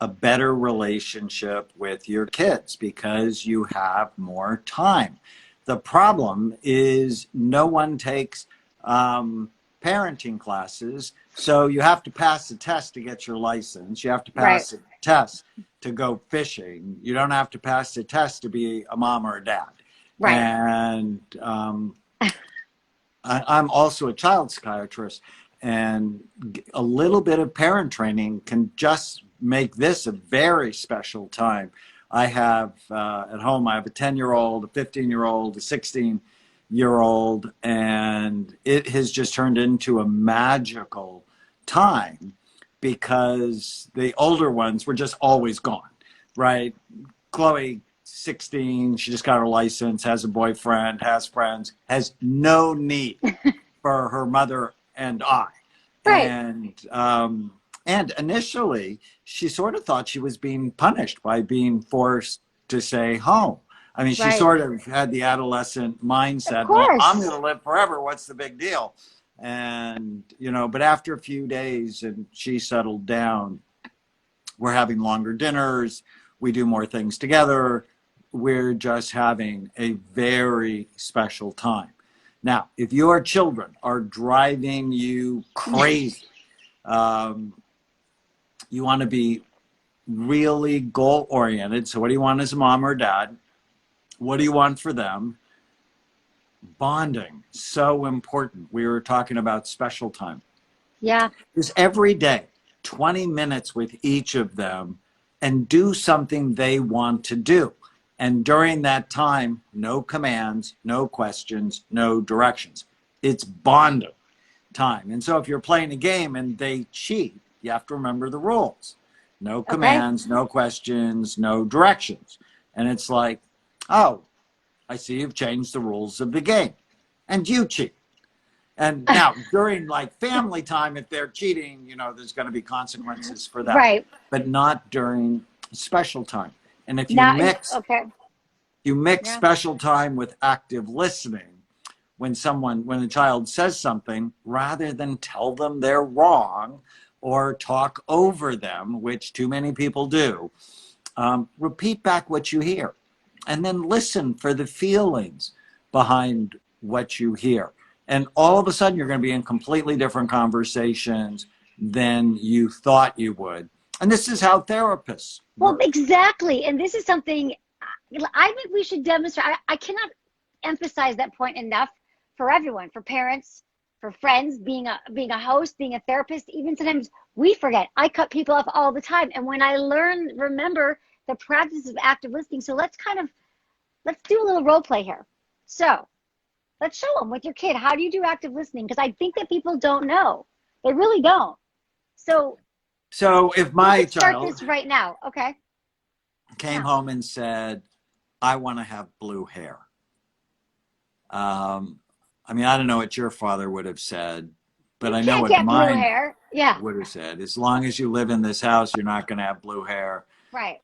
a better relationship with your kids because you have more time. The problem is no one takes parenting classes, so you have to pass the test to get your license. You have to Right. pass a test to go fishing. You don't have to pass the test to be a mom or a dad. Right. And I'm also a child psychiatrist, and a little bit of parent training can just make this a very special time. I have at home, I have a 10-year-old, a 15-year-old, a 16-year-old, and it has just turned into a magical time because the older ones were just always gone, right? Chloe, 16, she just got her license, has a boyfriend, has friends, has no need for her mother and I. Right. And initially, she sort of thought she was being punished by being forced to stay home. I mean, she Right. sort of had the adolescent Of mindset, well, I'm going course. to live forever. What's the big deal? And, you know, but after a few days and she settled down, we're having longer dinners. We do more things together. We're just having a very special time. Now, if your children are driving you crazy, um, you want to be really goal oriented. So, what do you want as a mom or dad? What do you want for them? Bonding, so important. We were talking about special time. Yeah. Just every day, 20 minutes with each of them and do something they want to do. And during that time, no commands, no questions, no directions. It's bonding time. And so if you're playing a game and they cheat, you have to remember the rules. No Okay. commands, no questions, no directions. And it's like, oh, I see you've changed the rules of the game. And you cheat. And now during like family time, if they're cheating, you know, there's going to be consequences for that, Right. but not during special time. And if Now, okay. you mix Yeah. special time with active listening, when a child says something, rather than tell them they're wrong or talk over them, which too many people do, repeat back what you hear and then listen for the feelings behind what you hear. And all of a sudden, you're going to be in completely different conversations than you thought you would. And this is how therapists Well, work. exactly. And this is something I think we should demonstrate. I cannot emphasize that point enough for everyone, for parents, for friends, being a host, being a therapist. Even sometimes we forget. I cut people off all the time. And when I remember the practice of active listening. So let's do a little role play here. So let's show them with your kid. How do you do active listening? Because I think that people don't know. They really don't. So So if we my could start child this right now. Okay. came Yeah. home and said, I want to have blue hair. I mean, I don't know what your father would have said, but You I know can't what get blue mine hair. Yeah. would have said. As long as you live in this house, you're not going to have blue hair. Right.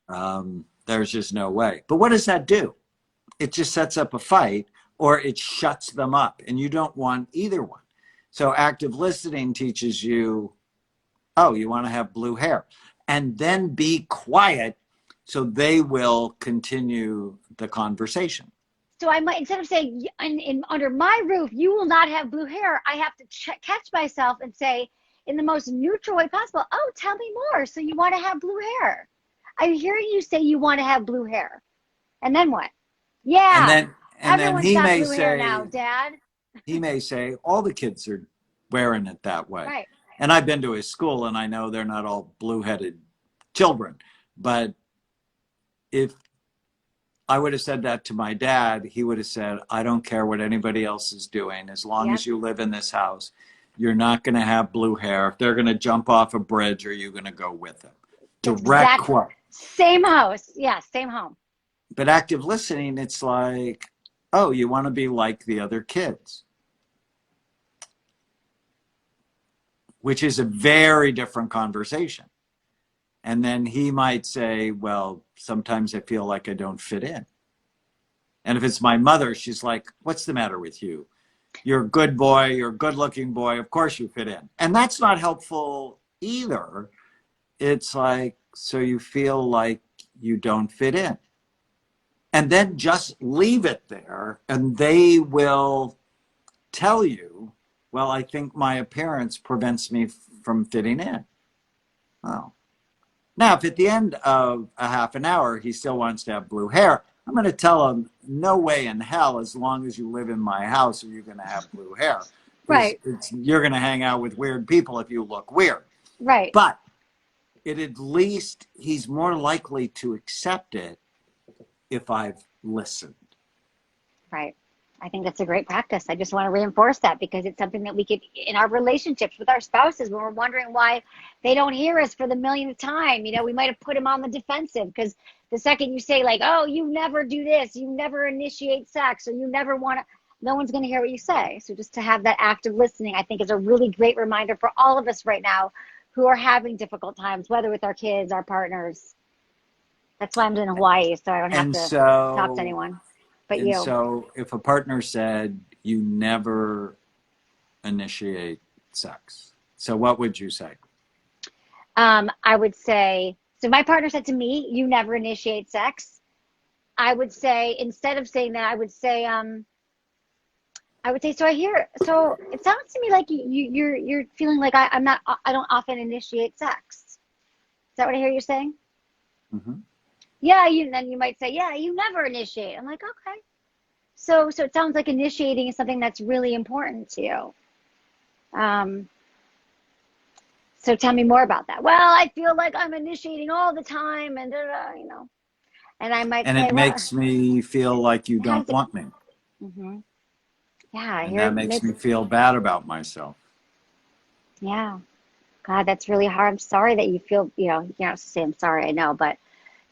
There's just no way. But what does that do? It just sets up a fight or it shuts them up, and you don't want either one. So active listening teaches you, oh, you want to have blue hair, and then be quiet so they will continue the conversation. So I might, instead of saying under my roof, you will not have blue hair, I have to catch myself and say, in the most neutral way possible, oh, tell me more. So you want to have blue hair. I'm hearing you say you want to have blue hair. And then what? And Yeah, then everyone's got blue hair now, Dad. he may say, all the kids are wearing it that way. Right. And I've been to his school and I know they're not all blue-headed children. But if I would have said that to my dad, he would have said, I don't care what anybody else is doing. As long Yep. as you live in this house, you're not going to have blue hair. If they're going to jump off a bridge, are you going to go with them? Direct Exactly. quote. Same house. Yeah, same home. But active listening, it's like, oh, you want to be like the other kids, which is a very different conversation. And then he might say, well, sometimes I feel like I don't fit in. And if it's my mother, she's like, what's the matter with you? You're a good boy, you're a good looking boy, of course you fit in. And that's not helpful either. It's like, so you feel like you don't fit in. And then just leave it there, and they will tell you, well, I think my appearance prevents me from fitting in. Oh. Now, if at the end of a half an hour he still wants to have blue hair, I'm going to tell him, no way in hell, as long as you live in my house, are you going to have blue hair. Because Right. you're going to hang out with weird people if you look weird. Right. But at least he's more likely to accept it if I've listened. Right. I think that's a great practice. I just want to reinforce that because it's something that we could, in our relationships with our spouses, when we're wondering why they don't hear us for the millionth time, you know, we might have put them on the defensive because the second you say like, oh, you never do this, you never initiate sex, or you never want to, no one's going to hear what you say. So just to have that active listening, I think is a really great reminder for all of us right now who are having difficult times, whether with our kids, our partners. That's why I'm in Hawaii, so I don't have And to talk to so, anyone but and you. so if a partner said, you never initiate sex, so what would you say? I would say, so my partner said to me, you never initiate sex. I would say, instead of saying that, so so it sounds to me like you're feeling like I don't often initiate sex. Is that what I hear you saying? Mm-hmm. Yeah, then you might say, yeah, you never initiate. I'm like, okay. So it sounds like initiating is something that's really important to you. So tell me more about that. Well, I feel like I'm initiating all the time, and you know, and I might And say, it well, makes me feel like you how don't does it? want me. Mm-hmm. Yeah, I And hear that it. makes me feel bad about myself. Yeah, God, that's really hard. I'm sorry that you feel, you know, you can't say I'm sorry. I know, but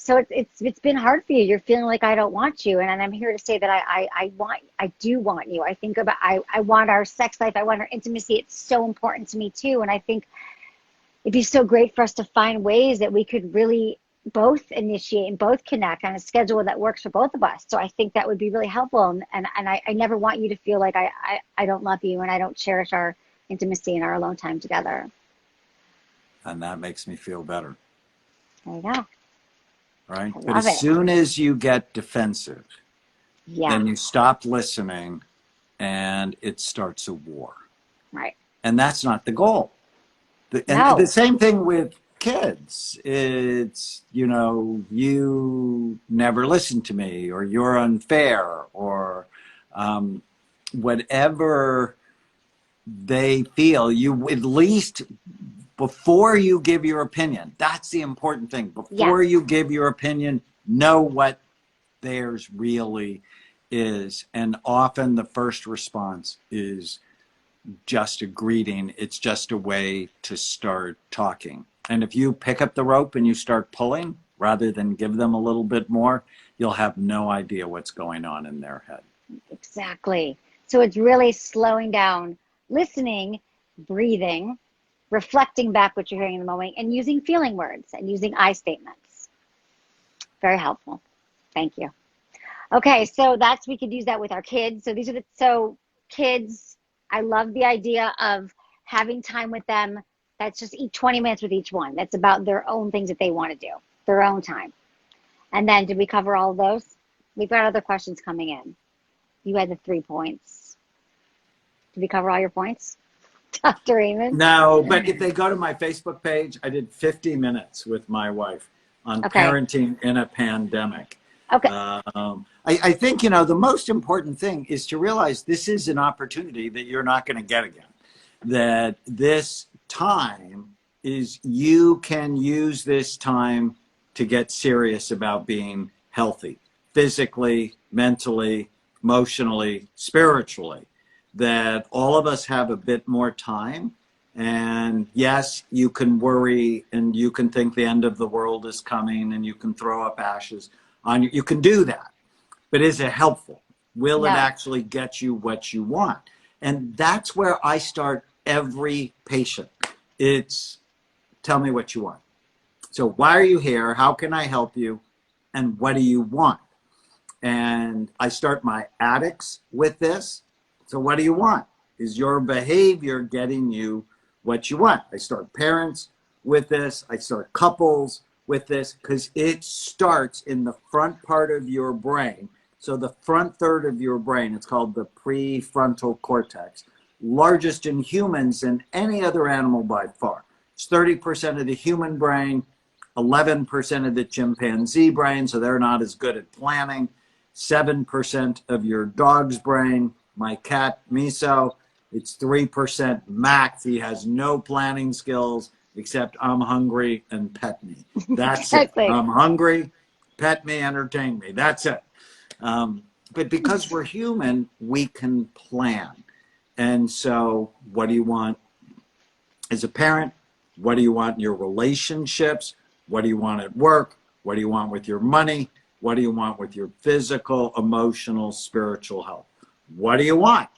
so it's been hard for you. You're feeling like I don't want you, and I'm here to say that I do want you. I think about I want our sex life. I want our intimacy. It's so important to me too, and I think it'd be so great for us to find ways that we could really both initiate and both connect on a schedule that works for both of us. So I think that would be really helpful. And I never want you to feel like I don't love you and I don't cherish our intimacy and our alone time together. And that makes me feel better. There you go. Right? I But love as it. soon as you get defensive, Yeah, then you stop listening and it starts a war. right. And that's not the goal. And the No, same thing with kids. It's, you never listen to me, or you're unfair, or whatever they feel, you at least, before you give your opinion, that's the important thing. Before yes. you give your opinion, know what theirs really is. And often the first response is just a greeting. It's just a way to start talking. And if you pick up the rope and you start pulling, rather than give them a little bit more, you'll have no idea what's going on in their head. Exactly. So it's really slowing down, listening, breathing, reflecting back what you're hearing in the moment, and using feeling words and using I statements. Very helpful. Thank you. Okay, so we could use that with our kids. So kids, I love the idea of having time with them. That's just 20 minutes with each one. That's about their own things that they want to do, their own time. And then did we cover all of those? We've got other questions coming in. You had the 3 points. Did we cover all your points, Dr. Raymond? No, but if they go to my Facebook page, I did 50 minutes with my wife on Okay. parenting in a pandemic. Okay. I think, the most important thing is to realize this is an opportunity that you're not going to get again. That this time you can use this time to get serious about being healthy, physically, mentally, emotionally, spiritually. That all of us have a bit more time. And yes, you can worry and you can think the end of the world is coming and you can throw up ashes on you. You can do that. But is it helpful? Will it No. actually get you what you want? And that's where I start every patient. It's tell me what you want. So why are you here? How can I help you? And what do you want? And I start my addicts with this. So what do you want? Is your behavior getting you what you want? I start parents with this. I start couples with this because it starts in the front part of your brain. So the front third of your brain, it's called the prefrontal cortex, largest in humans than any other animal by far. It's 30% of the human brain, 11% of the chimpanzee brain, so they're not as good at planning, 7% of your dog's brain, my cat Miso, it's 3% Max, he has no planning skills except I'm hungry and pet me. That's Exactly. it. I'm hungry, pet me, entertain me. That's it. But because we're human, we can plan. And so what do you want as a parent? What do you want in your relationships? What do you want at work? What do you want with your money? What do you want with your physical, emotional, spiritual health? What do you want?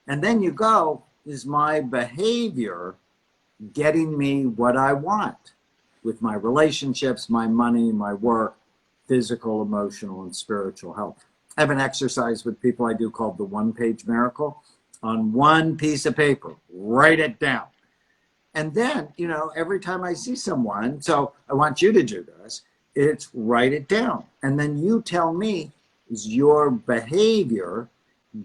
And then you go, is my behavior getting me what I want with my relationships, my money, my work, physical, emotional, and spiritual health? I have an exercise with people I do called the one-page miracle. On one piece of paper, write it down. And then, you know, every time I see someone, so I want you to do this, it's write it down. And then you tell me, is your behavior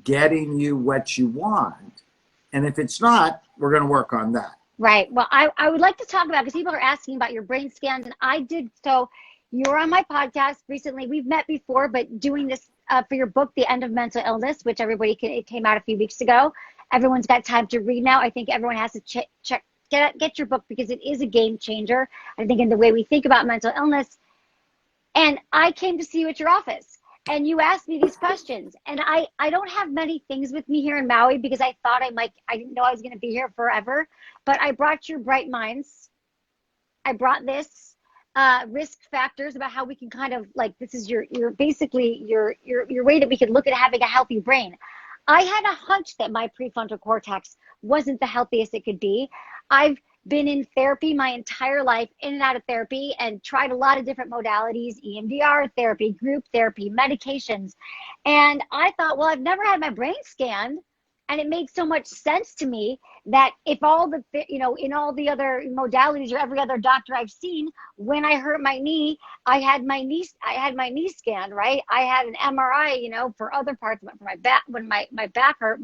getting you what you want? And if it's not, we're going to work on that. Right. Well, I would like to talk about, because people are asking about your brain scans, and I did. So you were on my podcast recently. We've met before, but doing this for your book, The End of Mental Illness, which it came out a few weeks ago. Everyone's got time to read now. I think everyone has to get your book because it is a game changer, I think, in the way we think about mental illness. And I came to see you at your office, and you asked me these questions. And I don't have many things with me here in Maui because I thought I didn't know I was going to be here forever. But I brought your Bright Minds. I brought this risk factors about how we can kind of, like, this is your basically your way that we could look at having a healthy brain. I had a hunch that my prefrontal cortex wasn't the healthiest it could be. I've been in therapy my entire life, in and out of therapy, and tried a lot of different modalities, EMDR therapy, group therapy, medications. And I thought, well, I've never had my brain scanned. And it made so much sense to me that if all the, in all the other modalities or every other doctor I've seen, when I hurt my knee, I had my knee scanned, right? I had an MRI, for other parts, for my back, when my back hurt,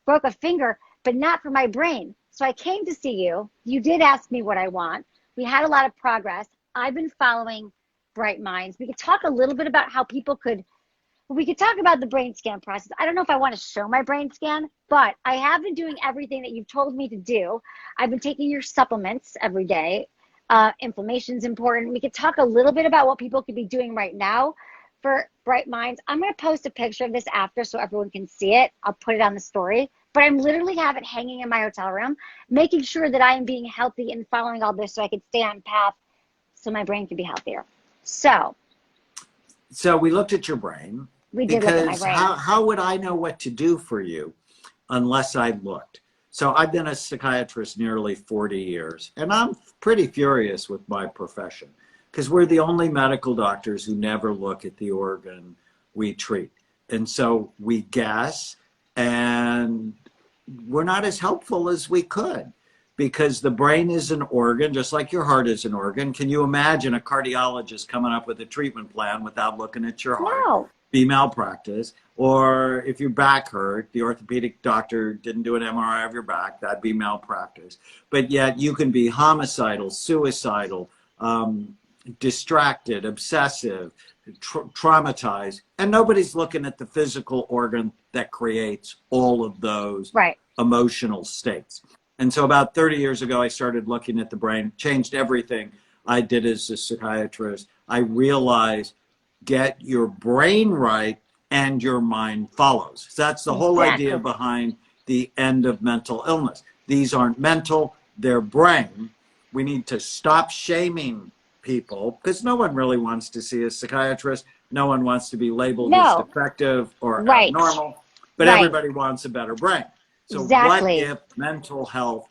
broke a finger, but not for my brain. So I came to see you. You did ask me what I want. We had a lot of progress. I've been following Bright Minds. We could talk a little bit about how we could talk about the brain scan process. I don't know if I want to show my brain scan, but I have been doing everything that you've told me to do. I've been taking your supplements every day. Inflammation's important. We could talk a little bit about what people could be doing right now for Bright Minds. I'm going to post a picture of this after so everyone can see it. I'll put it on the story. But I'm literally have it hanging in my hotel room, making sure that I am being healthy and following all this so I could stay on path so my brain can be healthier. So we looked at your brain. We did look at my brain. How would I know what to do for you unless I looked? So I've been a psychiatrist nearly 40 years, and I'm pretty furious with my profession because we're the only medical doctors who never look at the organ we treat. And so we guess, and we're not as helpful as we could because the brain is an organ, just like your heart is an organ. Can you imagine a cardiologist coming up with a treatment plan without looking at your heart? No. Be malpractice. Or if your back hurt, the orthopedic doctor didn't do an MRI of your back, that'd be malpractice. But yet you can be homicidal, suicidal, distracted, obsessive, traumatized, and nobody's looking at the physical organ that creates all of those emotional states. And so about 30 years ago, I started looking at the brain, changed everything I did as a psychiatrist. I realized get your brain right and your mind follows. So that's the whole idea behind the end of mental illness. These aren't mental, they're brain. We need to stop shaming people because no one really wants to see a psychiatrist. No one wants to be labeled as defective or abnormal, but everybody wants a better brain. So what if mental health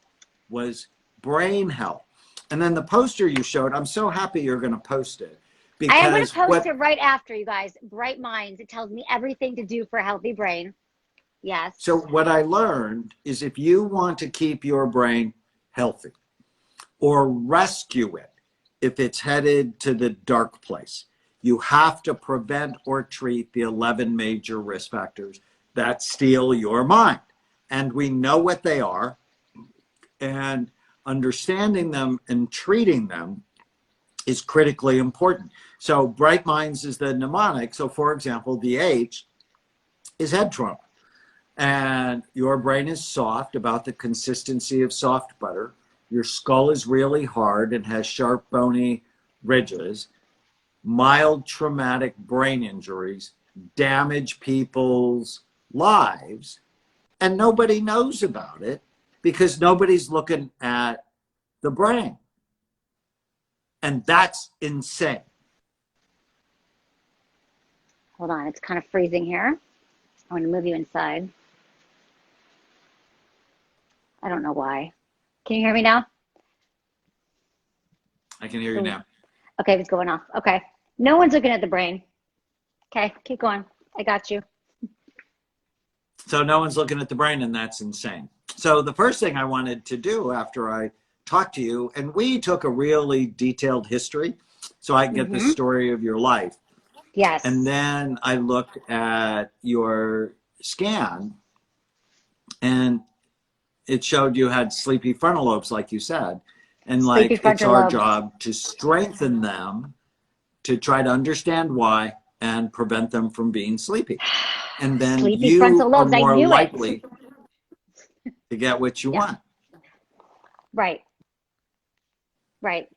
was brain health? And then the poster you showed, I'm so happy you're going to post it. I am going to post it right after, you guys. Bright Minds. It tells me everything to do for a healthy brain. Yes. So what I learned is if you want to keep your brain healthy or rescue it, if it's headed to the dark place. You have to prevent or treat the 11 major risk factors that steal your mind. And we know what they are, and understanding them and treating them is critically important. So bright minds is the mnemonic. So for example, the H is head trauma. And your brain is soft, about the consistency of soft butter. Your skull is really hard and has sharp, bony ridges. Mild traumatic brain injuries damage people's lives, and nobody knows about it because nobody's looking at the brain. And that's insane. Hold on, it's kind of freezing here. I want to move you inside. I don't know why. Can you hear me now? I can hear you now. Okay, it's going off. Okay. No one's looking at the brain. Okay, keep going. I got you. So no one's looking at the brain, and that's insane. So the first thing I wanted to do after I talked to you, and we took a really detailed history so I can get the story of your life. Yes. And then I looked at your scan, and it showed you had sleepy frontal lobes, like you said. And like, it's our job to strengthen them, to try to understand why and prevent them from being sleepy. And then sleepy you frontal lobes, are more I knew likely to get what you want. Right. Right.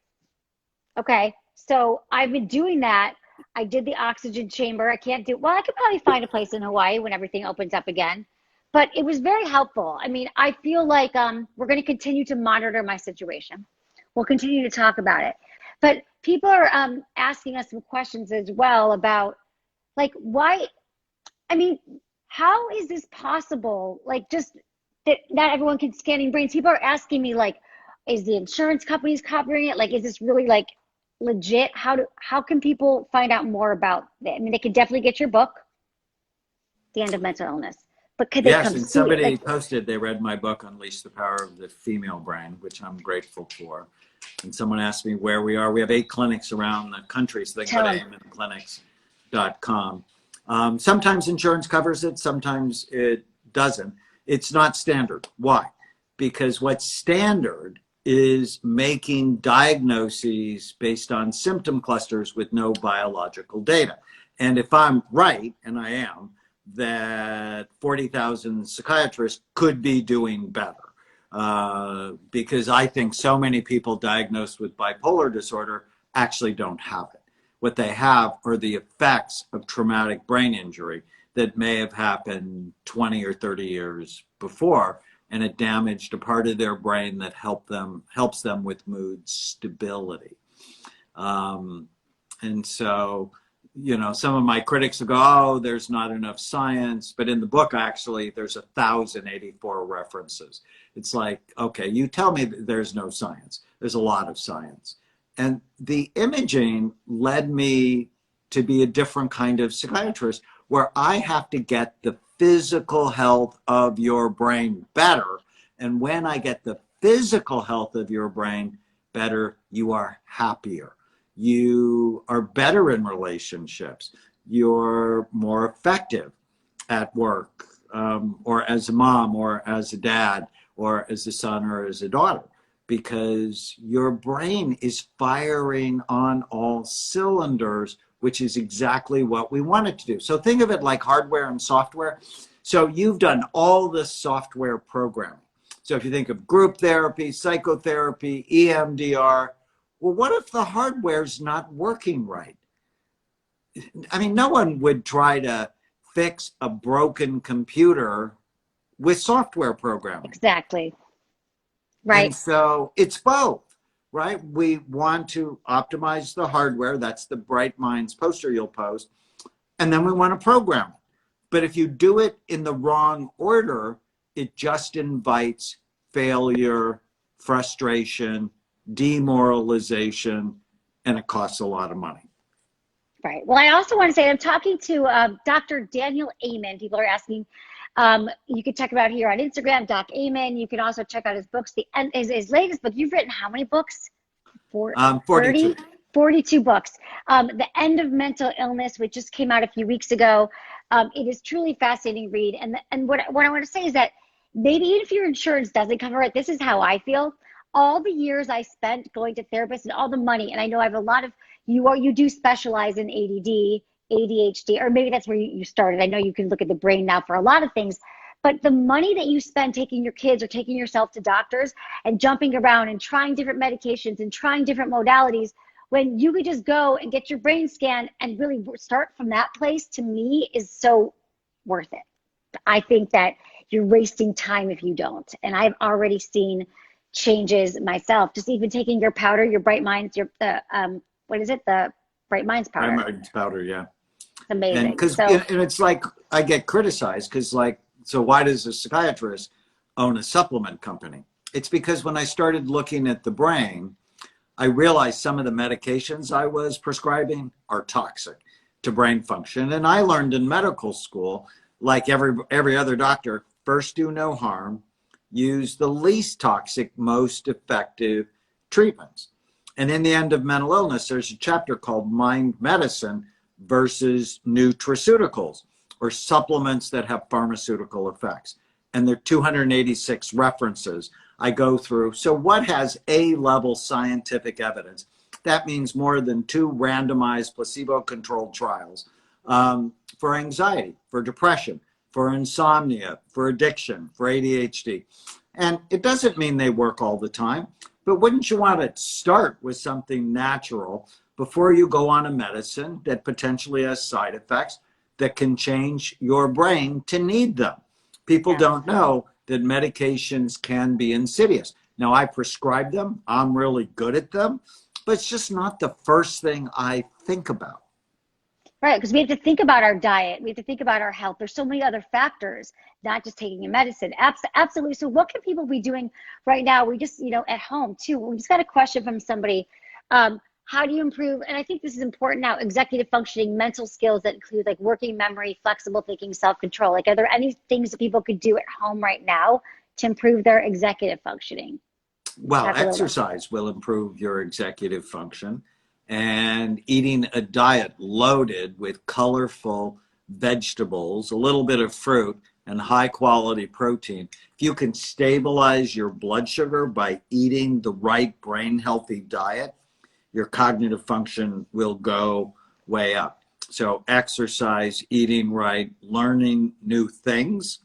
Okay. So I've been doing that. I did the oxygen chamber. I can't do, well, I could probably find a place in Hawaii when everything opens up again. But it was very helpful. I mean, I feel like we're going to continue to monitor my situation. We'll continue to talk about it. But people are asking us some questions as well about, like, why, I mean, how is this possible? Like, just that not everyone can scanning brains. People are asking me, like, is the insurance companies covering it? Like, is this really, like, legit? How can people find out more about it? I mean, they can definitely get your book, The End of Mental Illness. But could they come and see somebody it? Like, posted they read my book, Unleash the Power of the Female Brain, which I'm grateful for. And someone asked me where we are. We have 8 clinics around the country, so they can go to amenclinics.com. Sometimes insurance covers it, sometimes it doesn't. It's not standard. Why? Because what's standard is making diagnoses based on symptom clusters with no biological data. And if I'm right, and I am, that 40,000 psychiatrists could be doing better. Because I think so many people diagnosed with bipolar disorder actually don't have it. What they have are the effects of traumatic brain injury that may have happened 20 or 30 years before, and it damaged a part of their brain that helps them with mood stability. And so, you know, some of my critics will go, oh, there's not enough science. But in the book, actually, there's 1,084 references. It's like, okay, you tell me that there's no science. There's a lot of science. And the imaging led me to be a different kind of psychiatrist, where I have to get the physical health of your brain better. And when I get the physical health of your brain better, you are happier. You are better in relationships. You're more effective at work, or as a mom, or as a dad, or as a son, or as a daughter, because your brain is firing on all cylinders, which is exactly what we want it to do. So think of it like hardware and software. So you've done all this software programming. So if you think of group therapy, psychotherapy, EMDR, well, what if the hardware's not working right? I mean, no one would try to fix a broken computer with software programming. exactly. Right. And so it's both, right? We want to optimize the hardware. That's the Bright Minds poster you'll post. And then we want to program it. But if you do it in the wrong order, it just invites failure, frustration, demoralization, and it costs a lot of money. Right. Well, I also want to say I'm talking to Dr. Daniel Amen. People are asking. You can check him out here on Instagram, Doc Amen. You can also check out his books. His latest book. You've written how many books? 42. 42 books. The End of Mental Illness, which just came out a few weeks ago. It is truly a fascinating read. And what I want to say is that maybe even if your insurance doesn't cover it, this is how I feel. All the years I spent going to therapists and all the money, and I know I have a lot of, you do specialize in ADD, ADHD, or maybe that's where you started. I know you can look at the brain now for a lot of things, but the money that you spend taking your kids or taking yourself to doctors and jumping around and trying different medications and trying different modalities, when you could just go and get your brain scanned and really start from that place, to me is so worth it. I think that you're wasting time if you don't. And I've already seen changes myself, just even taking your powder, your Bright Minds, what is it? The Bright Minds powder. Bright Minds powder, yeah. It's amazing. And it's like, I get criticized because so why does a psychiatrist own a supplement company? It's because when I started looking at the brain, I realized some of the medications I was prescribing are toxic to brain function. And I learned in medical school, like every other doctor, first do no harm, use the least toxic, most effective treatments. And in the End of Mental Illness, there's a chapter called Mind Medicine versus nutraceuticals, or supplements that have pharmaceutical effects. And there are 286 references I go through. So what has A-level scientific evidence? That means more than 2 randomized placebo-controlled trials for anxiety, for depression, for insomnia, for addiction, for ADHD. And it doesn't mean they work all the time, but wouldn't you want to start with something natural before you go on a medicine that potentially has side effects that can change your brain to need them? People don't know that medications can be insidious. Now, I prescribe them. I'm really good at them, but it's just not the first thing I think about. Right, because we have to think about our diet. We have to think about our health. There's so many other factors, not just taking a medicine. Absolutely. So what can people be doing right now? We just, at home too. We just got a question from somebody. How do you improve? And I think this is important now, executive functioning, mental skills that include like working memory, flexible thinking, self-control. Like, are there any things that people could do at home right now to improve their executive functioning? Well, exercise will improve your executive function, and eating a diet loaded with colorful vegetables, a little bit of fruit, and high quality protein. If you can stabilize your blood sugar by eating the right brain healthy diet, your cognitive function will go way up. So exercise, eating right, learning new things.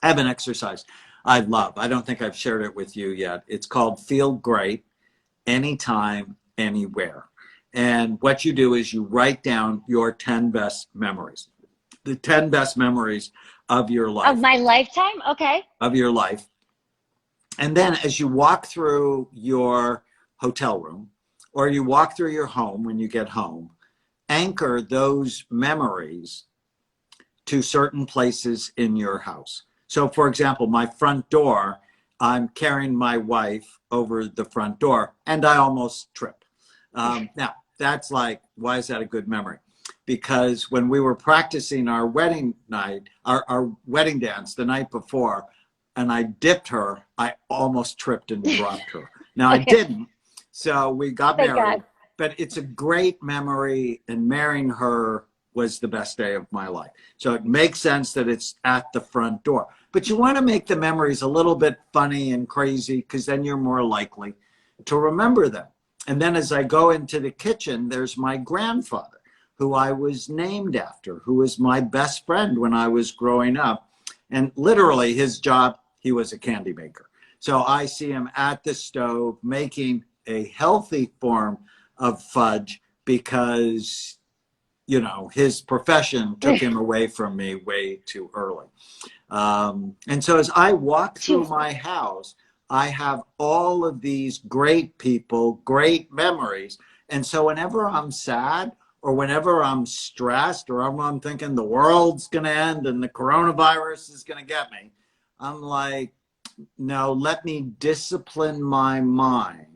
I have an exercise I love. I don't think I've shared it with you yet. It's called Feel Great Anytime, Anywhere. And what you do is you write down your 10 best memories, the 10 best memories of your life. Of my lifetime? Okay. Of your life. And then as you walk through your hotel room, or you walk through your home when you get home, anchor those memories to certain places in your house. So for example, my front door, I'm carrying my wife over the front door and I almost trip. Now, that's like, why is that a good memory? Because when we were practicing our wedding night, our wedding dance the night before, and I dipped her, I almost tripped and dropped her. Now I didn't. So we got married, but it's a great memory, and marrying her was the best day of my life. So it makes sense that it's at the front door. But you want to make the memories a little bit funny and crazy, because then you're more likely to remember them. And then as I go into the kitchen, there's my grandfather, who I was named after, who was my best friend when I was growing up. And literally his job, he was a candy maker. So I see him at the stove making a healthy form of fudge because, his profession took him away from me way too early. And so as I walk through my house, I have all of these great people, great memories. And so whenever I'm sad or whenever I'm stressed or I'm thinking the world's going to end and the coronavirus is going to get me, I'm like, no, let me discipline my mind.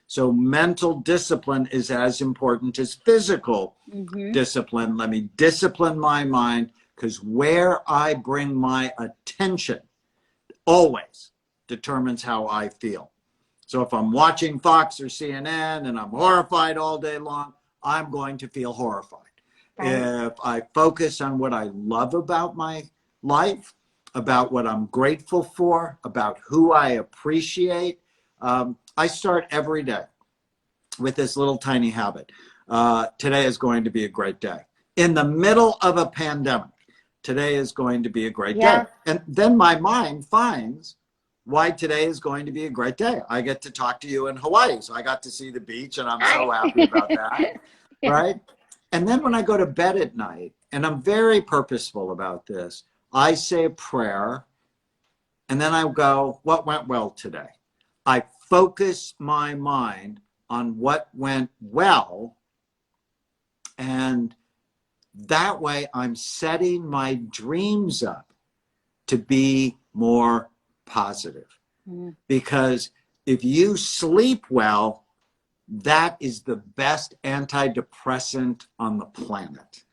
So mental discipline is as important as physical discipline. Let me discipline my mind, because where I bring my attention always determines how I feel. So if I'm watching Fox or CNN and I'm horrified all day long, I'm going to feel horrified. Right. If I focus on what I love about my life, about what I'm grateful for, about who I appreciate, I start every day with this little tiny habit. Today is going to be a great day. In the middle of a pandemic, today is going to be a great day. And then my mind finds why today is going to be a great day. I get to talk to you in Hawaii, so I got to see the beach, and I'm so happy about that, right? And then when I go to bed at night, and I'm very purposeful about this, I say a prayer, and then I go, what went well today? I focus my mind on what went well, and that way I'm setting my dreams up to be more positive. Because if you sleep well, that is the best antidepressant on the planet.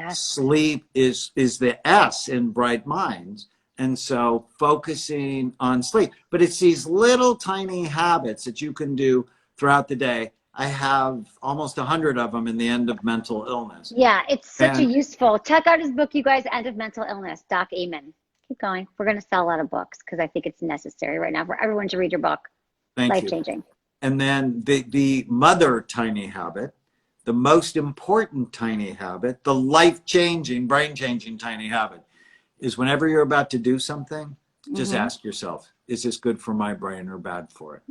Sleep is the S in Bright Minds. And so focusing on sleep. But it's these little tiny habits that you can do throughout the day. I have almost 100 of them in the End of Mental Illness. Yeah, it's such a useful. Check out his book, you guys, End of Mental Illness, Doc Amen. Keep going. We're going to sell a lot of books because I think it's necessary right now for everyone to read your book. Life-changing. And then the mother tiny habit, the most important tiny habit, the life-changing, brain-changing tiny habit is whenever you're about to do something, just ask yourself, is this good for my brain or bad for it?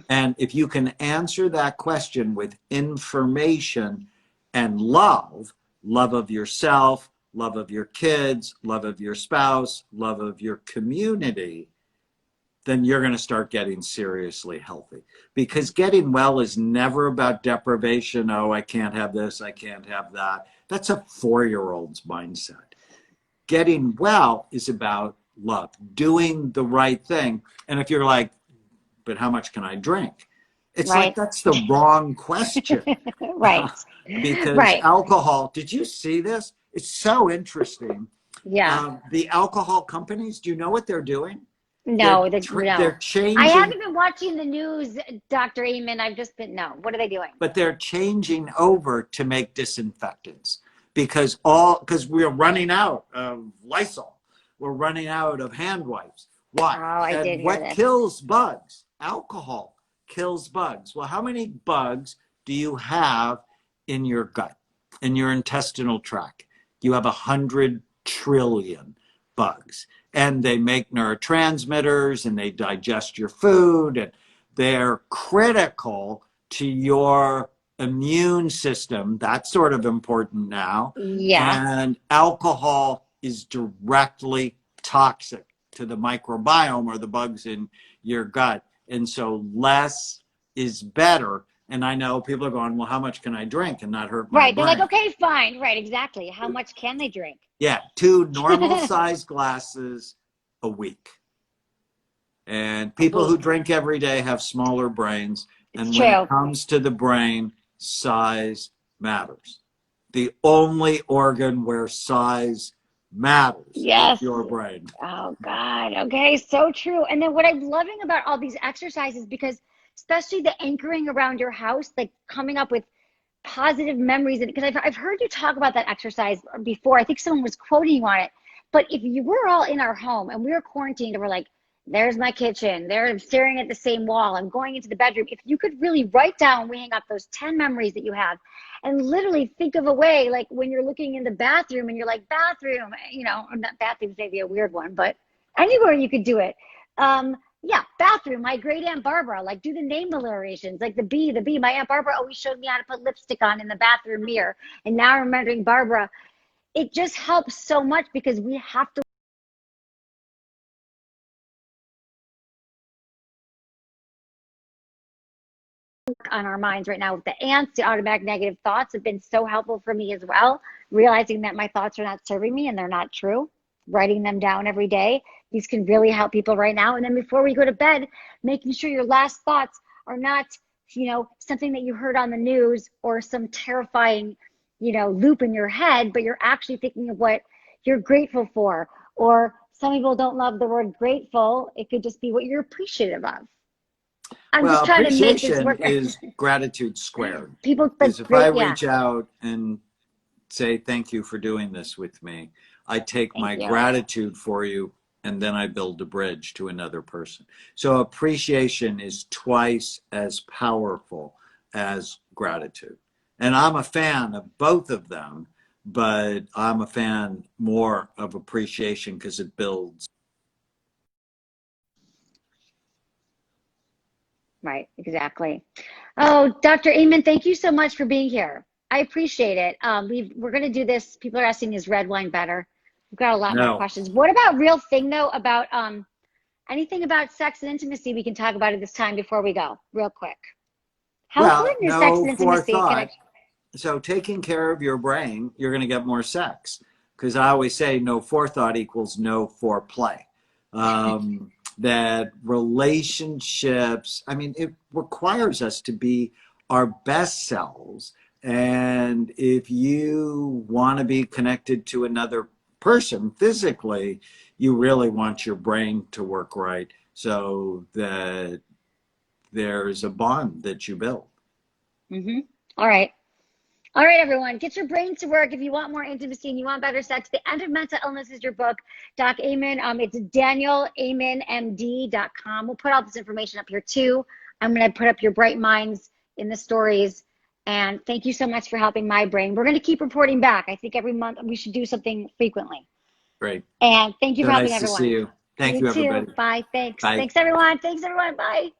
And if you can answer that question with information and love of yourself, love of your kids, love of your spouse, love of your community, then you're going to start getting seriously healthy. Because getting well is never about deprivation. Oh, I can't have this, I can't have that. That's a 4-year-old's mindset. Getting well is about love, doing the right thing. And if you're like, but how much can I drink? It's like, that's the wrong question. Because alcohol, did you see this? It's so interesting. The alcohol companies, do you know what they're doing? No, they're changing. I haven't been watching the news, Dr. Amen. I've just been, what are they doing? But they're changing over to make disinfectants because we're running out of Lysol. We're running out of hand wipes. Why? Oh, I did hear what this. Kills bugs? Alcohol kills bugs. Well, how many bugs do you have in your gut, in your intestinal tract? You have 100 trillion bugs. And they make neurotransmitters and they digest your food and they're critical to your immune system. That's sort of important now. And alcohol is directly toxic to the microbiome or the bugs in your gut. And so less is better. And I know people are going, well, how much can I drink and not hurt my brain? They're like, okay, fine. Exactly. How much can they drink? 2 normal sized glasses a week. And people who drink every day have smaller brains. And when it comes to the brain, size matters. The only organ where size matters is your brain. Oh, God. Okay, so true. And then what I'm loving about all these exercises, because especially the anchoring around your house, like coming up with positive memories, because I've heard you talk about that exercise before. I think someone was quoting you on it. But if you were all in our home and we were quarantined and we're like, there's my kitchen, I'm staring at the same wall, I'm going into the bedroom. If you could really write down, we hang up those 10 memories that you have and literally think of a way, like when you're looking in the bathroom and you're like, bathroom, not bathroom's maybe a weird one, but anywhere you could do it. Bathroom, my great Aunt Barbara, like do the name alliterations, like the B. My Aunt Barbara always showed me how to put lipstick on in the bathroom mirror. And now I'm remembering Barbara. It just helps so much because we have to on our minds right now with the ants. The automatic negative thoughts have been so helpful for me as well. Realizing that my thoughts are not serving me and they're not true. Writing them down every day. These can really help people right now. And then before we go to bed, making sure your last thoughts are not, something that you heard on the news or some terrifying, loop in your head, but you're actually thinking of what you're grateful for. Or some people don't love the word grateful. It could just be what you're appreciative of. I'm Well, just trying to make this appreciation work. is gratitude squared. People, Is if I great, yeah. reach out and say thank you for doing this with me, I take Thank my you. gratitude for you and then I build a bridge to another person. So appreciation is twice as powerful as gratitude. And I'm a fan of both of them, but I'm a fan more of appreciation because it builds. Right, exactly. Oh, Dr. Amen, thank you so much for being here. I appreciate it. We're going to do this. People are asking, is red wine better? We've got a lot more No. questions. What about real thing though, about anything about sex and intimacy we can talk about at this time before we go, real quick? How Well, important is sex no and intimacy? forethought. So taking care of your brain, you're going to get more sex. Because I always say no forethought equals no foreplay. That relationships, I mean, it requires us to be our best selves. And if you want to be connected to another person physically, you really want your brain to work right so that there's a bond that you build. Mm-hmm. All right. All right, everyone, get your brains to work if you want more intimacy and you want better sex. The End of Mental Illness is your book, Doc Amen. It's DanielAmenMD.com. We'll put all this information up here too. I'm going to put up your bright minds in the stories. And thank you so much for helping my brain. We're going to keep reporting back. I think every month we should do something frequently. Great. And thank you So for helping nice to see everyone. you. Thank You you, too. everybody. Bye. Thanks. Bye. Thanks, everyone. Thanks, everyone. Bye.